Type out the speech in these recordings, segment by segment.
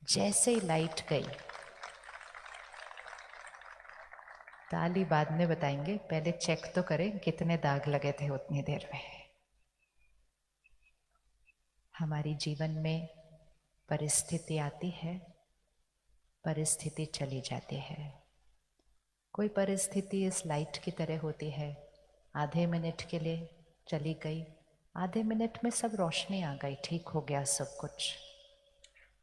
जैसे ही लाइट गई, ताली बाद में बताएंगे, पहले चेक तो करें कितने दाग लगे थे उतनी देर में। हमारी जीवन में परिस्थिति आती है, परिस्थिति चली जाती है। कोई परिस्थिति इस लाइट की तरह होती है, आधे मिनट के लिए चली गई, आधे मिनट में सब रोशनी आ गई, ठीक हो गया सब कुछ।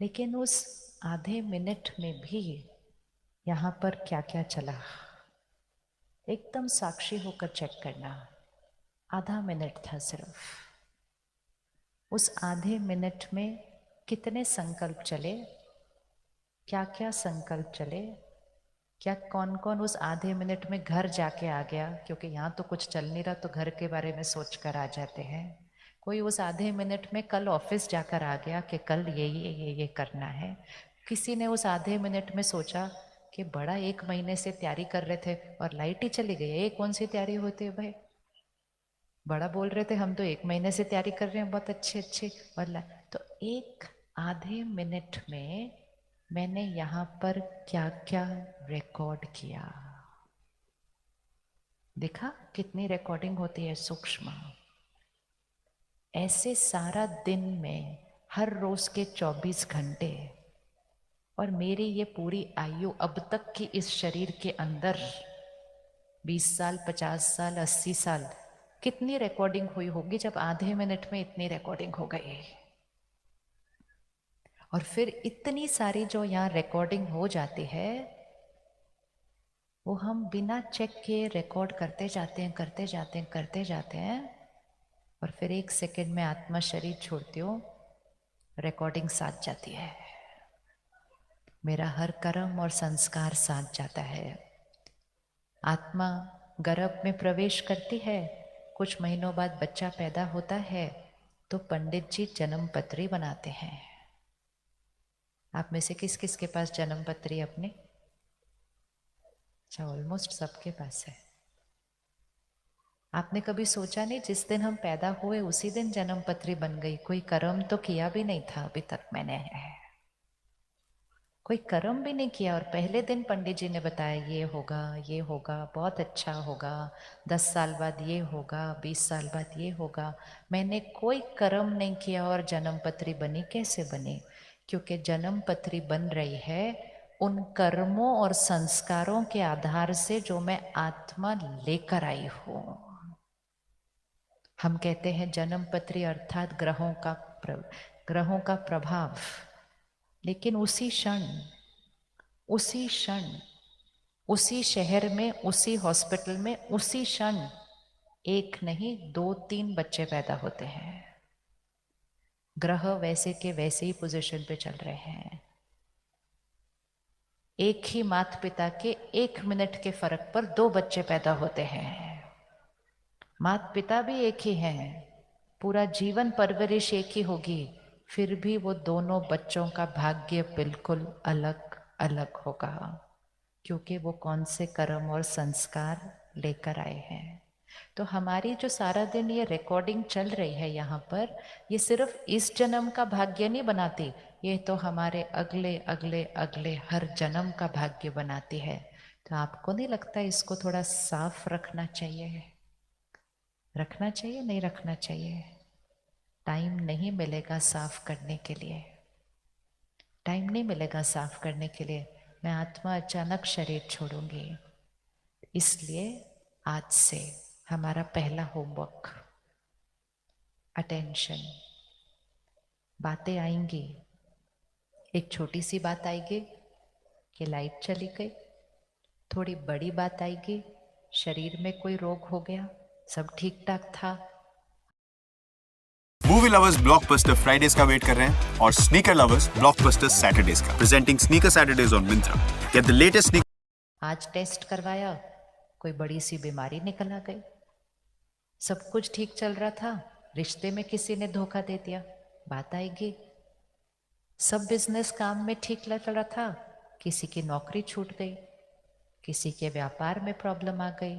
लेकिन उस आधे मिनट में भी यहाँ पर क्या क्या चला, एकदम साक्षी होकर चेक करना। आधा मिनट था सिर्फ, उस आधे मिनट में कितने संकल्प चले, क्या क्या संकल्प चले, क्या कौन कौन उस आधे मिनट में घर जाके आ गया, क्योंकि यहाँ तो कुछ चल नहीं रहा तो घर के बारे में सोच कर आ जाते हैं। कोई उस आधे मिनट में कल ऑफिस जाकर आ गया कि कल ये करना है। किसी ने उस आधे मिनट में सोचा कि बड़ा 1 महीने से तैयारी कर रहे थे और लाइट ही चली गई। ये कौन सी तैयारी होती है भाई, बड़ा बोल रहे थे हम तो 1 महीने से तैयारी कर रहे हैं बहुत अच्छी और तो एक आधे मिनट में मैंने यहाँ पर क्या क्या रिकॉर्ड किया। देखा कितनी रिकॉर्डिंग होती है सूक्ष्म। ऐसे सारा दिन में हर रोज के 24 घंटे, और मेरी ये पूरी आयु अब तक की इस शरीर के अंदर 20 साल 50 साल 80 साल कितनी रिकॉर्डिंग हुई होगी, जब आधे मिनट में इतनी रिकॉर्डिंग हो गई। और फिर इतनी सारी जो यहाँ रिकॉर्डिंग हो जाती है वो हम बिना चेक किए रिकॉर्ड करते जाते हैं और फिर 1 सेकंड में आत्मा शरीर छोड़ती हो, रिकॉर्डिंग साथ जाती है। मेरा हर कर्म और संस्कार साथ जाता है। आत्मा गर्भ में प्रवेश करती है, कुछ महीनों बाद बच्चा पैदा होता है तो पंडित जी जन्म पत्री बनाते हैं। आप में से किस किस के पास जन्म पत्री अपने? अच्छा, ऑलमोस्ट सबके पास है। आपने कभी सोचा नहीं जिस दिन हम पैदा हुए उसी दिन जन्म पत्री बन गई? कोई कर्म तो किया भी नहीं था अभी तक मैंने, कोई कर्म भी नहीं किया और पहले दिन पंडित जी ने बताया ये होगा बहुत अच्छा होगा, 10 साल बाद ये होगा, 20 साल बाद ये होगा। मैंने कोई कर्म नहीं किया और जन्म पत्री बनी। कैसे बनी? क्योंकि जन्म पत्री बन रही है उन कर्मों और संस्कारों के आधार से जो मैं आत्मा लेकर आई हूं। हम कहते हैं जन्म पत्री अर्थात ग्रहों का प्रभाव। लेकिन उसी क्षण उसी शहर में उसी हॉस्पिटल में उसी क्षण एक नहीं 2-3 बच्चे पैदा होते हैं। ग्रह वैसे के वैसे ही पोजीशन पे चल रहे हैं। एक ही माता पिता के 1 मिनट के फर्क पर 2 बच्चे पैदा होते हैं। माता पिता भी एक ही हैं, पूरा जीवन परवरिश एक ही होगी, फिर भी वो दोनों बच्चों का भाग्य बिल्कुल अलग अलग होगा, क्योंकि वो कौन से कर्म और संस्कार लेकर आए हैं। तो हमारी जो सारा दिन ये रिकॉर्डिंग चल रही है यहाँ पर, ये सिर्फ इस जन्म का भाग्य नहीं बनाती, ये तो हमारे अगले अगले अगले हर जन्म का भाग्य बनाती है। तो आपको नहीं लगता इसको थोड़ा साफ रखना चाहिए? रखना चाहिए नहीं रखना चाहिए? टाइम नहीं मिलेगा साफ करने के लिए, टाइम नहीं मिलेगा साफ करने के लिए। मैं आत्मा अचानक शरीर छोड़ूंगी। इसलिए आज से हमारा पहला होमवर्क, अटेंशन। बातें आएंगी, एक छोटी सी बात आएगी कि लाइट चली गई, थोड़ी बड़ी बात आएगी शरीर में कोई रोग हो गया, सब ठीक ठाक था। मूवी लवर्स ब्लॉकबस्टर फ्राइडेज का वेट कर रहे हैं और स्नीकर लवर्स ब्लॉकबस्टर सैटरडेज का। Presenting sneaker Saturdays on Myntra. Get the latest sneaker. आज टेस्ट करवाया, कोई बड़ी सी बीमारी निकल आ गई। सब कुछ ठीक चल रहा था, रिश्ते में किसी ने धोखा दे दिया, बात आएगी। सब बिजनेस काम में ठीक चल रहा था, किसी की नौकरी छूट गई, किसी के व्यापार में प्रॉब्लम आ गई,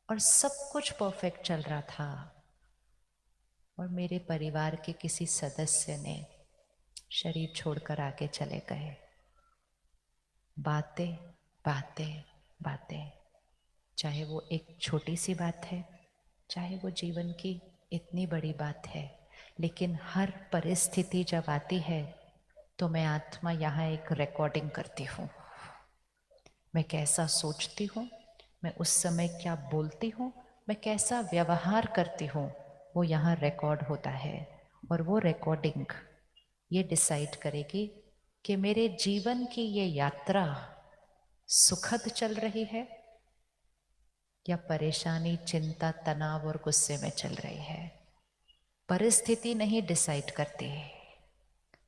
और सब कुछ परफेक्ट चल रहा था। और मेरे परिवार के किसी सदस्य ने शरीर छोड़कर आगे चले गए। बातें बातें बातें, चाहे वो एक छोटी सी बात है, चाहे वो जीवन की इतनी बड़ी बात है, लेकिन हर परिस्थिति जब आती है तो मैं आत्मा यहाँ एक रिकॉर्डिंग करती हूँ। मैं कैसा सोचती हूँ, मैं उस समय क्या बोलती हूँ, मैं कैसा व्यवहार करती हूँ, वो यहाँ रिकॉर्ड होता है। और वो रिकॉर्डिंग ये डिसाइड करेगी कि मेरे जीवन की ये यात्रा सुखद चल रही है या परेशानी, चिंता, तनाव और गुस्से में चल रही है। परिस्थिति नहीं डिसाइड करती।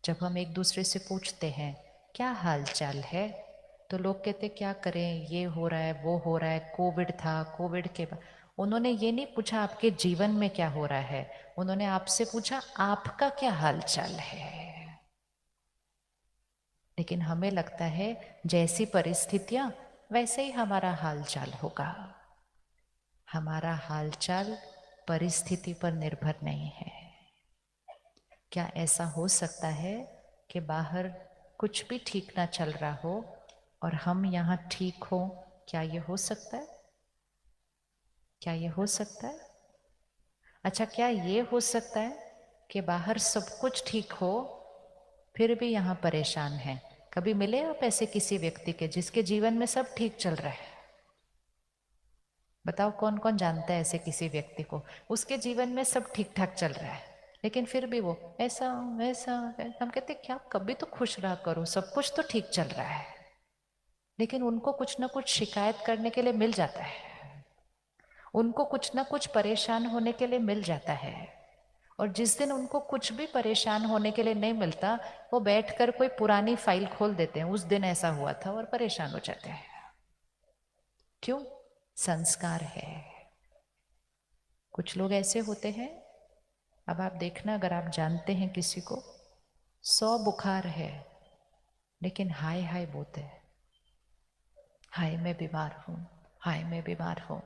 जब हम एक दूसरे से पूछते हैं क्या हाल चाल है, तो लोग कहते क्या करें, ये हो रहा है, वो हो रहा है, कोविड था, कोविड के बाद। उन्होंने ये नहीं पूछा आपके जीवन में क्या हो रहा है, उन्होंने आपसे पूछा आपका क्या हाल चाल है। लेकिन हमें लगता है जैसी परिस्थितियां वैसे ही हमारा हाल चाल होगा। हमारा हाल चाल परिस्थिति पर निर्भर नहीं है। क्या ऐसा हो सकता है कि बाहर कुछ भी ठीक ना चल रहा हो और हम यहाँ ठीक हो? क्या ये हो सकता है? क्या ये हो सकता है? अच्छा, क्या ये हो सकता है कि बाहर सब कुछ ठीक हो फिर भी यहाँ परेशान है? कभी मिले आप ऐसे किसी व्यक्ति के जिसके जीवन में सब ठीक चल रहा है? बताओ कौन कौन जानता है ऐसे किसी व्यक्ति को, उसके जीवन में सब ठीक ठाक चल रहा है लेकिन फिर भी वो ऐसा वैसा। हम कहते क्या, कभी तो खुश रहा करो, सब कुछ तो ठीक चल रहा है। लेकिन उनको कुछ ना कुछ शिकायत करने के लिए मिल जाता है, उनको कुछ ना कुछ परेशान होने के लिए मिल जाता है। और जिस दिन उनको कुछ भी परेशान होने के लिए नहीं मिलता, वो बैठकर कोई पुरानी फाइल खोल देते हैं, उस दिन ऐसा हुआ था, और परेशान हो जाते हैं। क्यों? संस्कार है। कुछ लोग ऐसे होते हैं, अब आप देखना, अगर आप जानते हैं किसी को 100 बुखार है लेकिन हाय हाय बोलते हैं, हाय मैं बीमार हूँ, हाय मैं बीमार हूँ।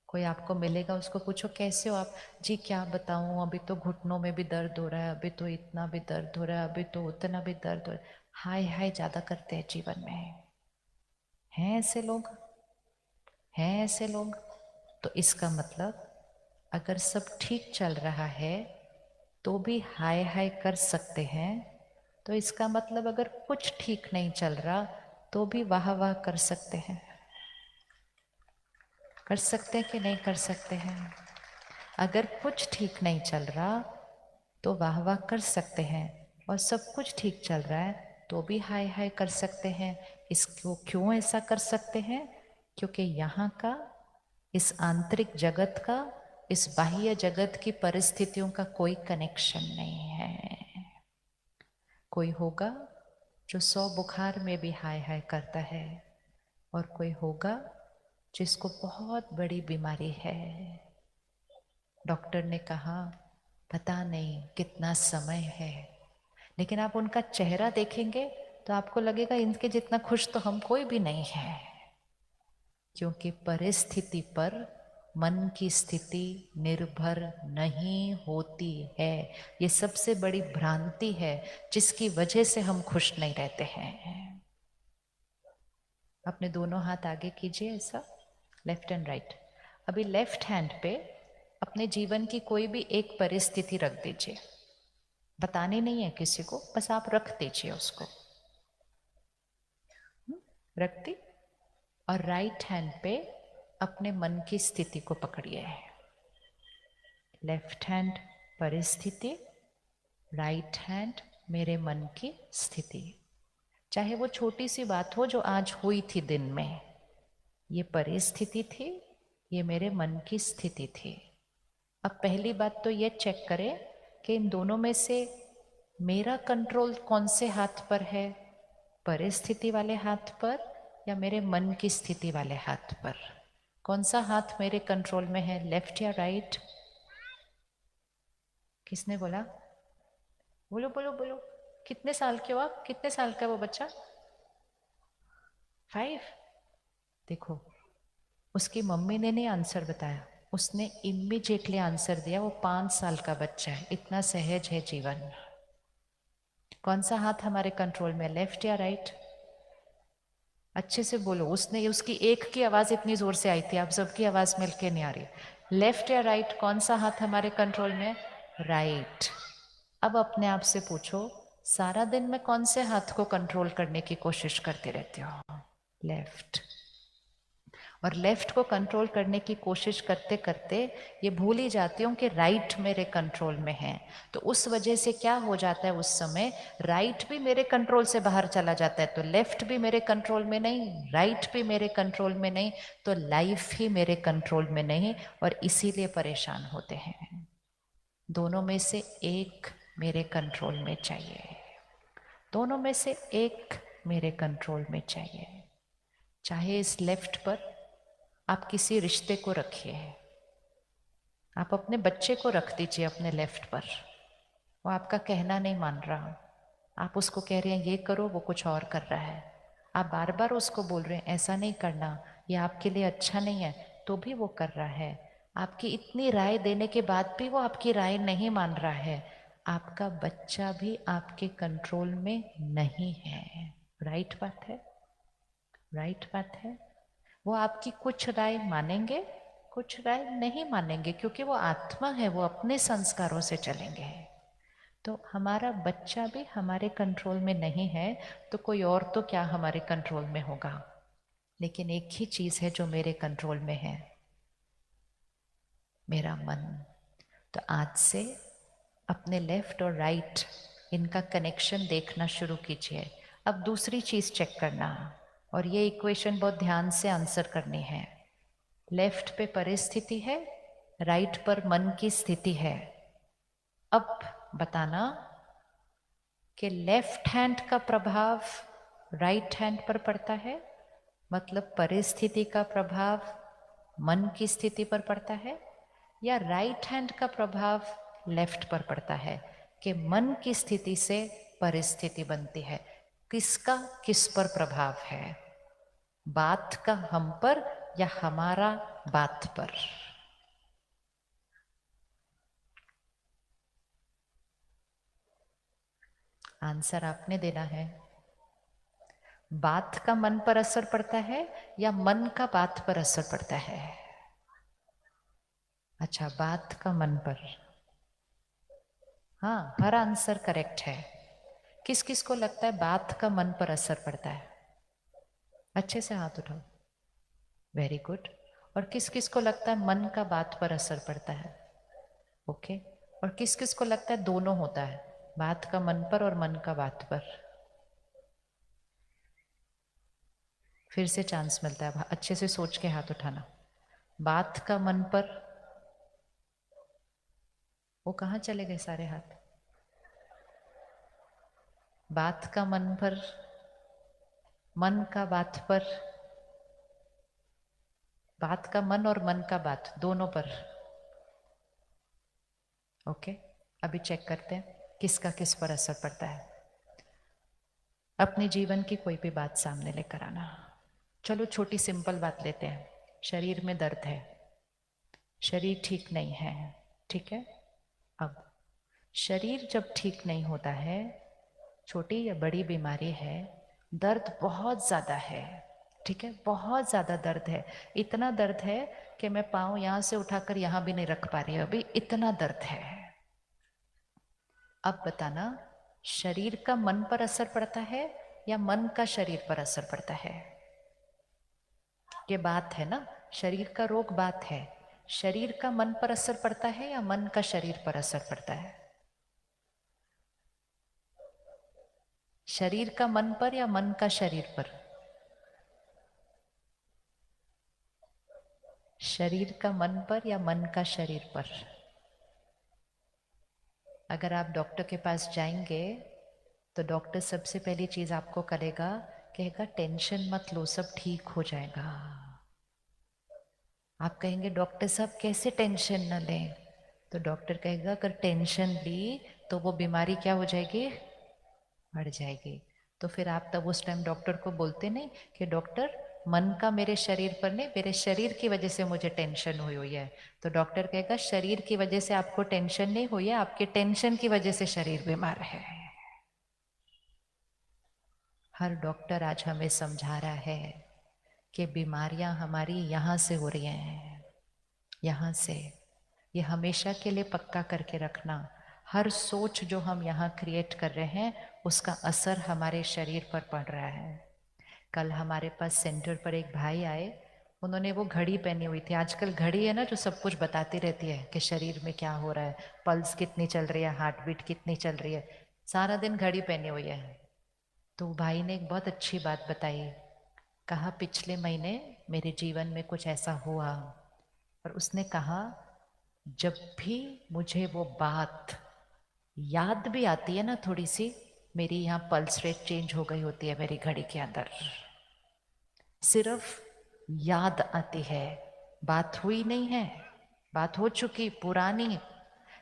कोई आपको मिलेगा, उसको पूछो कैसे हो आप, जी क्या बताऊँ, अभी तो घुटनों में भी दर्द हो रहा है, अभी तो इतना भी दर्द हो रहा है, अभी तो उतना भी दर्द हो रहा है। हाय हाय ज़्यादा करते हैं जीवन में। हैं ऐसे लोग? हैं ऐसे लोग? तो इसका मतलब अगर सब ठीक चल रहा है तो भी हाय हाय कर सकते हैं, तो इसका मतलब अगर कुछ ठीक नहीं चल रहा तो भी वाह वाह कर सकते हैं। कर सकते हैं कि नहीं कर सकते हैं? अगर कुछ ठीक नहीं चल रहा तो वाह वाह कर सकते हैं, और सब कुछ ठीक चल रहा है तो भी हाय हाय कर सकते हैं। इसको क्यों ऐसा कर सकते हैं? क्योंकि यहाँ का, इस आंतरिक जगत का, इस बाह्य जगत की परिस्थितियों का कोई कनेक्शन नहीं है। कोई होगा जो 100 बुखार में भी हाय हाय करता है, और कोई होगा जिसको बहुत बड़ी बीमारी है। डॉक्टर ने कहा पता नहीं कितना समय है, लेकिन आप उनका चेहरा देखेंगे तो आपको लगेगा इनके जितना खुश तो हम कोई भी नहीं है। क्योंकि परिस्थिति पर मन की स्थिति निर्भर नहीं होती है। ये सबसे बड़ी भ्रांति है जिसकी वजह से हम खुश नहीं रहते हैं। अपने दोनों हाथ आगे कीजिए, ऐसा, लेफ्ट एंड राइट। अभी लेफ्ट हैंड पे अपने जीवन की कोई भी एक परिस्थिति रख दीजिए। बतानी नहीं है किसी को, बस आप रख दीजिए उसको। रख दी। और राइट हैंड पे अपने मन की स्थिति को पकड़िए। लेफ्ट हैंड परिस्थिति, राइट हैंड मेरे मन की स्थिति। चाहे वो छोटी सी बात हो जो आज हुई थी दिन में, ये परिस्थिति थी, ये मेरे मन की स्थिति थी। अब पहली बात तो ये चेक करें कि इन दोनों में से मेरा कंट्रोल कौन से हाथ पर है, परिस्थिति वाले हाथ पर या मेरे मन की स्थिति वाले हाथ पर? कौन सा हाथ मेरे कंट्रोल में है, लेफ्ट या राइट? किसने बोला? बोलो बोलो बोलो। कितने साल के हो आप? कितने साल का वो बच्चा? 5? देखो, उसकी मम्मी ने नहीं आंसर बताया, उसने इमीडिएटली आंसर दिया। वो 5 साल का बच्चा है, इतना सहज है जीवन। कौन सा हाथ हमारे कंट्रोल में, लेफ्ट या राइट? अच्छे से बोलो, उसकी एक की आवाज इतनी जोर से आई थी, आप सबकी आवाज मिलके नहीं आ रही। लेफ्ट या राइट, कौन सा हाथ हमारे कंट्रोल में? राइट। अब अपने आप से पूछो, सारा दिन में कौन से हाथ को कंट्रोल करने की कोशिश करते रहते हो? लेफ्ट। और लेफ्ट को कंट्रोल करने की कोशिश करते करते ये भूल ही जाती हूँ कि राइट मेरे कंट्रोल में है। तो उस वजह से क्या हो जाता है, उस समय राइट भी मेरे कंट्रोल से बाहर चला जाता है, तो लेफ्ट भी मेरे कंट्रोल में नहीं, राइट भी मेरे कंट्रोल में नहीं, तो लाइफ ही मेरे कंट्रोल में नहीं, और इसीलिए परेशान होते हैं। दोनों में से एक मेरे कंट्रोल में चाहिए, दोनों में से एक मेरे कंट्रोल में चाहिए। चाहे इस लेफ्ट पर आप किसी रिश्ते को रखिए, आप अपने बच्चे को रख दीजिए अपने लेफ्ट पर, वो आपका कहना नहीं मान रहा, आप उसको कह रहे हैं ये करो, वो कुछ और कर रहा है, आप बार बार उसको बोल रहे हैं ऐसा नहीं करना, ये आपके लिए अच्छा नहीं है, तो भी वो कर रहा है। आपकी इतनी राय देने के बाद भी वो आपकी राय नहीं मान रहा है। आपका बच्चा भी आपके कंट्रोल में नहीं है। राइट बात है, राइट बात है। वो आपकी कुछ राय मानेंगे, कुछ राय नहीं मानेंगे, क्योंकि वो आत्मा है, वो अपने संस्कारों से चलेंगे। तो हमारा बच्चा भी हमारे कंट्रोल में नहीं है, तो कोई और तो क्या हमारे कंट्रोल में होगा। लेकिन एक ही चीज है जो मेरे कंट्रोल में है, मेरा मन। तो आज से अपने लेफ्ट और राइट इनका कनेक्शन देखना शुरू कीजिए। अब दूसरी चीज चेक करना, और ये इक्वेशन बहुत ध्यान से आंसर करनी है। लेफ्ट पे परिस्थिति है, राइट पर मन की स्थिति है। अब बताना कि लेफ्ट हैंड का प्रभाव राइट हैंड पर पड़ता है, मतलब परिस्थिति का प्रभाव मन की स्थिति पर पड़ता है, या राइट हैंड का प्रभाव लेफ्ट पर पड़ता है कि मन की स्थिति से परिस्थिति बनती है। किसका किस पर प्रभाव है? बात का हम पर या हमारा बात पर? आंसर आपने देना है। बात का मन पर असर पड़ता है या मन का बात पर असर पड़ता है? अच्छा, बात का मन पर। हाँ, हर आंसर करेक्ट है। किस किस को लगता है बात का मन पर असर पड़ता है? अच्छे से हाथ उठाओ। Very good. और किस किस को लगता है मन का बात पर असर पड़ता है? ओके। और किस किस को लगता है दोनों होता है, बात का मन पर और मन का बात पर? फिर से चांस मिलता है, अच्छे से सोच के हाथ उठाना। बात का मन पर, वो कहाँ चले गए सारे हाथ? बात का मन पर, मन का बात पर, बात का मन और मन का बात दोनों पर। ओके, अभी चेक करते हैं किसका किस पर असर पड़ता है। अपने जीवन की कोई भी बात सामने लेकर आना। चलो छोटी सिंपल बात लेते हैं। शरीर में दर्द है, शरीर ठीक नहीं है, ठीक है। अब शरीर जब ठीक नहीं होता है, छोटी या बड़ी बीमारी है, दर्द बहुत ज़्यादा है, ठीक है, बहुत ज़्यादा दर्द है। इतना दर्द है कि मैं पाँव यहाँ से उठाकर यहाँ भी नहीं रख पा रही, अभी इतना दर्द है। अब बताना, शरीर का मन पर असर पड़ता है या मन का शरीर पर असर पड़ता है? ये बात है ना, शरीर का रोग बात है। शरीर का मन पर असर पड़ता है या मन का शरीर पर असर पड़ता है? शरीर का मन पर या मन का शरीर पर? शरीर का मन पर या मन का शरीर पर? अगर आप डॉक्टर के पास जाएंगे तो डॉक्टर सबसे पहली चीज आपको करेगा, कहेगा टेंशन मत लो, सब ठीक हो जाएगा। आप कहेंगे डॉक्टर साहब कैसे टेंशन न लें? तो डॉक्टर कहेगा अगर टेंशन ली तो वो बीमारी क्या हो जाएगी? बढ़ जाएगी। तो फिर आप तब उस टाइम डॉक्टर को बोलते नहीं कि डॉक्टर मन का मेरे शरीर पर नहीं, मेरे शरीर की वजह से मुझे टेंशन हुई है। तो डॉक्टर कहेगा शरीर की वजह से आपको टेंशन नहीं हुई है, आपके टेंशन की वजह से शरीर बीमार है। हर डॉक्टर आज हमें समझा रहा है कि बीमारियां हमारी यहाँ से हो रही हैं, यहाँ से। ये हमेशा के लिए पक्का करके रखना, हर सोच जो हम यहाँ क्रिएट कर रहे हैं उसका असर हमारे शरीर पर पड़ रहा है। कल हमारे पास सेंटर पर एक भाई आए, उन्होंने वो घड़ी पहनी हुई थी। आजकल घड़ी है ना जो सब कुछ बताती रहती है कि शरीर में क्या हो रहा है, पल्स कितनी चल रही है, हार्ट बीट कितनी चल रही है, सारा दिन घड़ी पहनी हुई है। तो भाई ने एक बहुत अच्छी बात बताई, कहा पिछले महीने मेरे जीवन में कुछ ऐसा हुआ, और उसने कहा जब भी मुझे वो बात याद भी आती है ना थोड़ी सी, मेरी यहाँ पल्स रेट चेंज हो गई होती है मेरी घड़ी के अंदर। सिर्फ याद आती है, बात हुई नहीं है, बात हो चुकी पुरानी,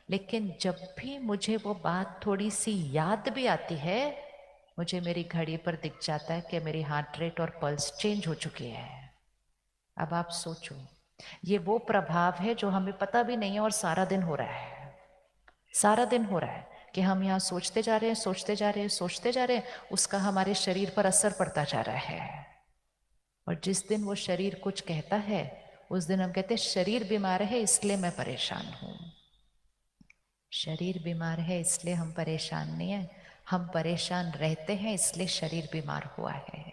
लेकिन जब भी मुझे वो बात थोड़ी सी याद भी आती है, मुझे मेरी घड़ी पर दिख जाता है कि मेरी हार्ट रेट और पल्स चेंज हो चुकी है। अब आप सोचो, ये वो प्रभाव है जो हमें पता भी नहीं है और सारा दिन हो रहा है, सारा दिन हो रहा है कि हम यहाँ सोचते जा रहे हैं, सोचते जा रहे हैं, सोचते जा रहे हैं, उसका हमारे शरीर पर असर पड़ता जा रहा है। और जिस दिन वो शरीर कुछ कहता है उस दिन हम कहते हैं शरीर बीमार है इसलिए मैं परेशान हूं। शरीर बीमार है इसलिए हम परेशान नहीं है, हम परेशान रहते हैं इसलिए शरीर बीमार हुआ है।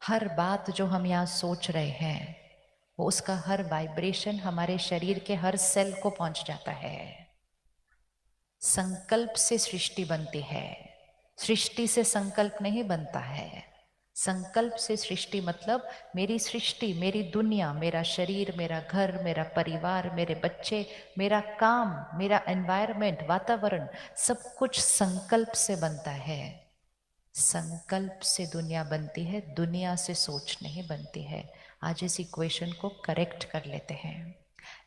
हर बात जो हम यहाँ सोच रहे हैं वो उसका हर वाइब्रेशन हमारे शरीर के हर सेल को पहुंच जाता है। संकल्प से सृष्टि बनती है, सृष्टि से संकल्प नहीं बनता है। संकल्प से सृष्टि मतलब मेरी सृष्टि, मेरी दुनिया, मेरा शरीर, मेरा घर, मेरा परिवार, मेरे बच्चे, मेरा काम, मेरा एनवायरनमेंट, वातावरण, सब कुछ संकल्प से बनता है। संकल्प से दुनिया बनती है, दुनिया से सोच नहीं बनती है। आज इस इक्वेशन को करेक्ट कर लेते हैं।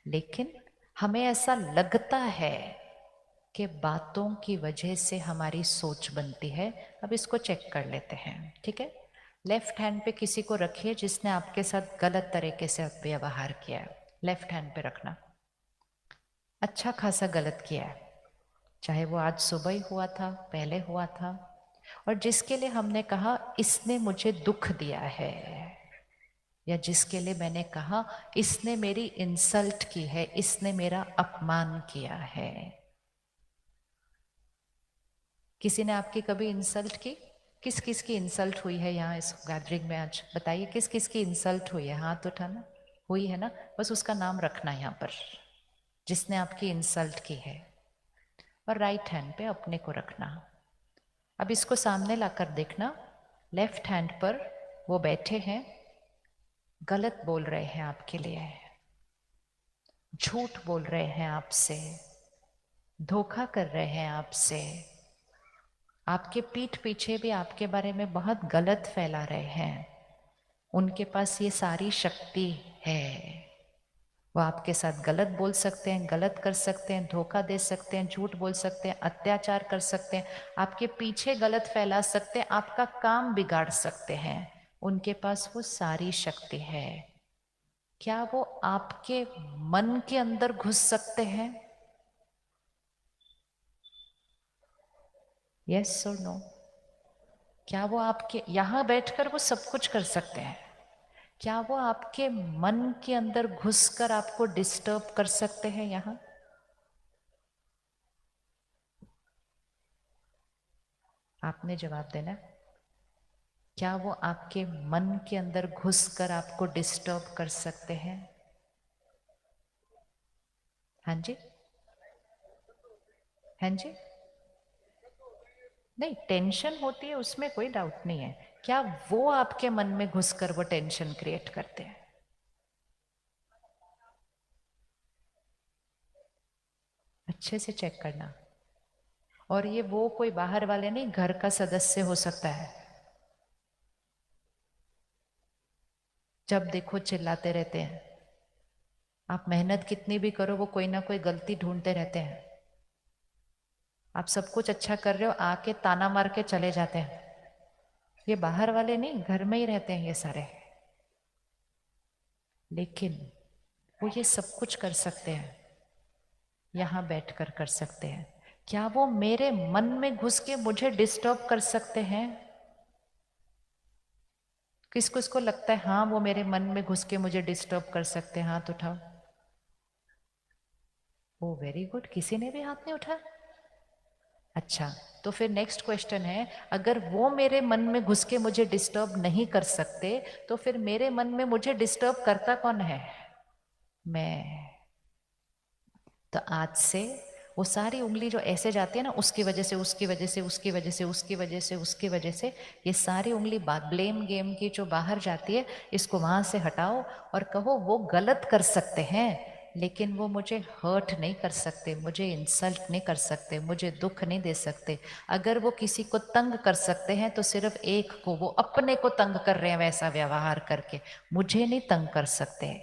लेकिन हमें ऐसा लगता है कि बातों की वजह से हमारी सोच बनती है। अब इसको चेक कर लेते हैं, ठीक है। लेफ्ट हैंड पे किसी को रखिए जिसने आपके साथ गलत तरीके से व्यवहार किया है। लेफ्ट हैंड पे रखना, अच्छा खासा गलत किया है, चाहे वो आज सुबह ही हुआ था, पहले हुआ था, और जिसके लिए हमने कहा इसने मुझे दुख दिया है, या जिसके लिए मैंने कहा इसने मेरी इंसल्ट की है, इसने मेरा अपमान किया है। किसी ने आपकी कभी इंसल्ट की? किस किस की इंसल्ट हुई है यहाँ इस गैदरिंग में आज? बताइए किस किस की इंसल्ट हुई है, हाथ उठाना। हुई है ना, बस उसका नाम रखना यहाँ पर जिसने आपकी इंसल्ट की है, और राइट हैंड पे अपने को रखना। अब इसको सामने लाकर देखना, लेफ्ट हैंड पर वो बैठे हैं, गलत बोल रहे हैं आपके लिए, झूठ बोल रहे हैं आपसे, धोखा कर रहे हैं आपसे, आपके पीठ पीछे भी आपके बारे में बहुत गलत फैला रहे हैं। उनके पास ये सारी शक्ति है, वो आपके साथ गलत बोल सकते हैं, गलत कर सकते हैं, धोखा दे सकते हैं, झूठ बोल सकते हैं, अत्याचार कर सकते हैं, आपके पीछे गलत फैला सकते हैं, आपका काम बिगाड़ सकते हैं। उनके पास वो सारी शक्ति है। क्या वो आपके मन के अंदर घुस सकते हैं? यस और नो? क्या वो आपके यहां बैठकर वो सब कुछ कर सकते हैं? क्या वो आपके मन के अंदर घुसकर आपको डिस्टर्ब कर सकते हैं यहां? आपने जवाब देना। क्या वो आपके मन के अंदर घुसकर आपको डिस्टर्ब कर सकते हैं? हाँ जी, हाँ जी। नहीं, टेंशन होती है उसमें कोई डाउट नहीं है। क्या वो आपके मन में घुसकर वो टेंशन क्रिएट करते हैं? अच्छे से चेक करना। और ये वो कोई बाहर वाले नहीं, घर का सदस्य हो सकता है। जब देखो चिल्लाते रहते हैं, आप मेहनत कितनी भी करो वो कोई ना कोई गलती ढूंढते रहते हैं। आप सब कुछ अच्छा कर रहे हो, आके ताना मार के चले जाते हैं। ये बाहर वाले नहीं, घर में ही रहते हैं ये सारे। लेकिन वो ये सब कुछ कर सकते हैं, यहाँ बैठकर कर सकते हैं। क्या वो मेरे मन में घुस के मुझे डिस्टर्ब कर सकते हैं? किसको किसको लगता है हाँ वो मेरे मन में घुस के मुझे डिस्टर्ब कर सकते हैं? हाथ उठाओ। ओ वेरी गुड, किसी ने भी हाथ नहीं उठाया? अच्छा, तो फिर नेक्स्ट क्वेश्चन है, अगर वो मेरे मन में घुस के मुझे डिस्टर्ब नहीं कर सकते तो फिर मेरे मन में मुझे डिस्टर्ब करता कौन है? मैं। तो आज से वो सारी उंगली जो ऐसे जाती है ना, उसकी वजह से उसकी वजह से उसकी वजह से उसकी वजह से उसकी वजह से, ये सारी उंगली ब्लेम गेम की जो बाहर जाती है, इसको वहां से हटाओ और कहो वो गलत कर सकते हैं लेकिन वो मुझे हर्ट नहीं कर सकते, मुझे इंसल्ट नहीं कर सकते, मुझे दुख नहीं दे सकते। अगर वो किसी को तंग कर सकते हैं तो सिर्फ एक को, वो अपने को तंग कर रहे हैं वैसा व्यवहार करके, मुझे नहीं तंग कर सकते।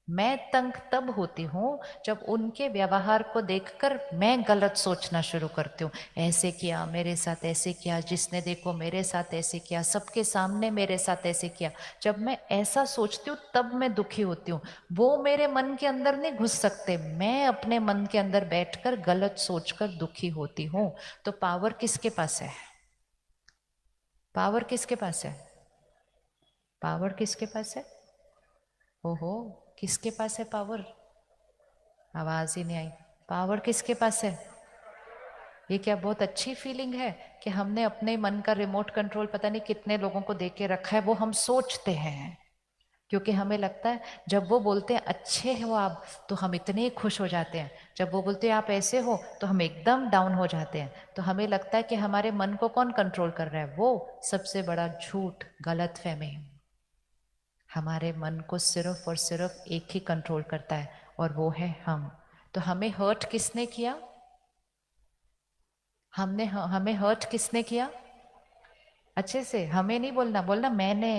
मैं तंग तब होती हूँ जब उनके व्यवहार को देखकर मैं गलत सोचना शुरू करती हूँ, ऐसे किया मेरे साथ, ऐसे किया, जिसने देखो मेरे साथ ऐसे किया, सबके सामने मेरे साथ ऐसे किया। जब मैं ऐसा सोचती हूँ तब मैं दुखी होती हूँ। वो मेरे मन के अंदर नहीं घुस सकते, मैं अपने मन के अंदर बैठकर गलत सोचकर दुखी होती हूँ। तो पावर किसके पास है? पावर किसके पास है? पावर किसके पास है? ओहो, किसके पास है पावर? आवाज ही नहीं आई। पावर किसके पास है? ये क्या बहुत अच्छी फीलिंग है कि हमने अपने मन का रिमोट कंट्रोल पता नहीं कितने लोगों को दे के रखा है। वो हम सोचते हैं क्योंकि हमें लगता है जब वो बोलते हैं अच्छे हो आप तो हम इतने खुश हो जाते हैं, जब वो बोलते हैं आप ऐसे हो तो हम एकदम डाउन हो जाते हैं। तो हमें लगता है कि हमारे मन को कौन कंट्रोल कर रहा है? वो सबसे बड़ा झूठ, गलत फहमी। हमारे मन को सिर्फ और सिर्फ एक ही कंट्रोल करता है और वो है हम। तो हमें हर्ट किसने किया? हमें हर्ट किसने किया? अच्छे से हमें नहीं बोलना, बोलना मैंने।